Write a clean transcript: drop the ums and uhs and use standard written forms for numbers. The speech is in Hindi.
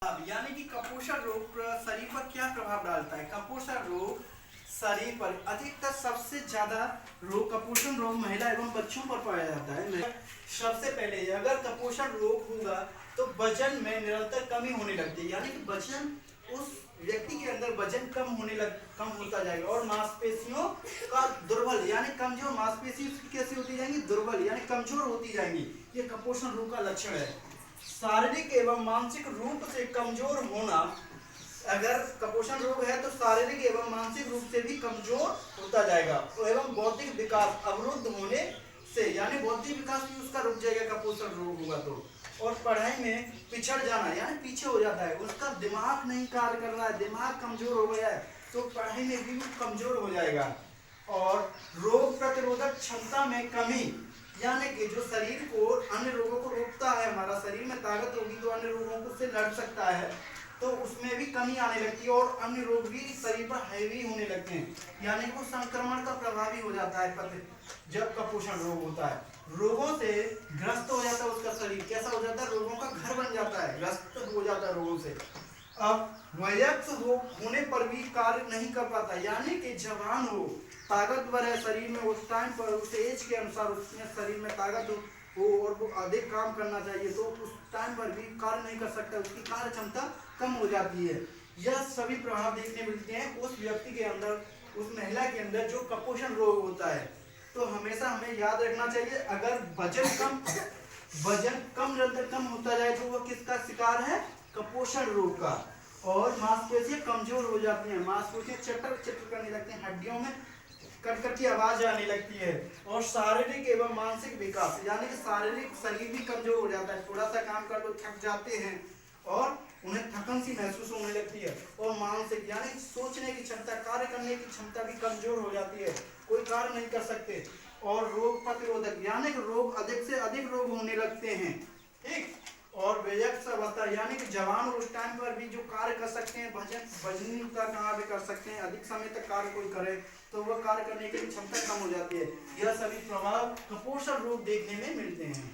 अब यानी कि कुपोषण रोग शरीर पर क्या प्रभाव डालता है। कुपोषण रोग शरीर पर अधिकतर सबसे ज्यादा रोग कुपोषण रोग महिला एवं बच्चों पर पाया जाता है। सबसे पहले अगर कुपोषण रोग होगा तो वजन में निरंतर कमी होने लगती है, यानी कि वजन उस व्यक्ति के अंदर वजन कम होता जाएगा और मांसपेशियों का दुर्बल यानी कमजोर मांसपेशी कैसी होती जाएंगी, दुर्बल यानी कमजोर होती जाएंगी। ये कुपोषण रोग का लक्षण है। शारीरिक एवं मानसिक रूप से कमजोर होना, अगर कुपोषण रोग है तो शारीरिक एवं मानसिक रूप से भी कमजोर होता जाएगा एवं बौद्धिक विकास अवरुद्ध होने से, यानी बौद्धिक विकास भी उसका रुक जाएगा कुपोषण रोग होगा तो। और पढ़ाई में पिछड़ जाना यानी पीछे हो जाता है, उसका दिमाग नहीं कार्य कर रहा है, दिमाग कमजोर हो गया है तो पढ़ाई में भी कमजोर हो जाएगा। और रोग प्रतिरोधक क्षमता में कमी, यानी कि जो शरीर को अन्य रोगों को रोकता है, हमारा शरीर में ताकत होगी तो अन्य रोगों से लड़ सकता है, तो उसमें भी कमी आने लगती है और अन्य रोग भी शरीर पर हैवी होने लगते हैं, यानी वो संक्रमण का प्रभावी हो जाता है। जब कुपोषण रोग होता है रोगों से ग्रस्त हो जाता है उसका शरीर, कैसा हो जाता है, रोगों का घर बन जाता है, ग्रस्त हो जाता है रोगों से। अब वयस्क होने पर भी कार्य नहीं कर पाता, यानी कि जवान हो, ताकतवर है शरीर में, उस टाइम पर उस एज के अनुसार उसमें शरीर में ताकत हो और वो अधिक काम करना चाहिए तो उस टाइम पर भी कार्य नहीं कर सकता, उसकी कार्य क्षमता कम हो जाती है। यह सभी प्रभाव देखने मिलते हैं उस व्यक्ति के अंदर, उस महिला के अंदर जो कुपोषण रोग होता है। तो हमेशा हमें याद रखना चाहिए, अगर वजन कम निरंतर कम होता जाए तो वह किसका शिकार है, कुपोषण रोग का। और मांसपेशियां कमजोर हो जाती हैं, मांसपेशियां चटर चटर करने लगती हैं, हड्डियों में कट कट की आवाज आने लगती है। और शारीरिक एवं मानसिक विकास, यानी कि शारीरिक शरीर भी कमजोर हो जाता है, थोड़ा सा काम कर लो थक जाते हैं और उन्हें थकन सी महसूस होने लगती है। और मानसिक यानी सोचने की क्षमता, कार्य करने की क्षमता भी कमजोर हो जाती है, कोई कार्य नहीं कर सकते। और रोग प्रतिरोधक यानी कि रोग अधिक से अधिक रोग होने लगते हैं, ठीक। और वयस्क अवस्था यानी कि जवान और उस टाइम पर भी जो कार्य कर सकते हैं, वजनी का काम भी कर सकते हैं, अधिक समय तक कार्य कोई करे तो वह कार्य करने की क्षमता कम हो जाती है। यह सभी प्रभाव कुपोषण रोग देखने में मिलते हैं।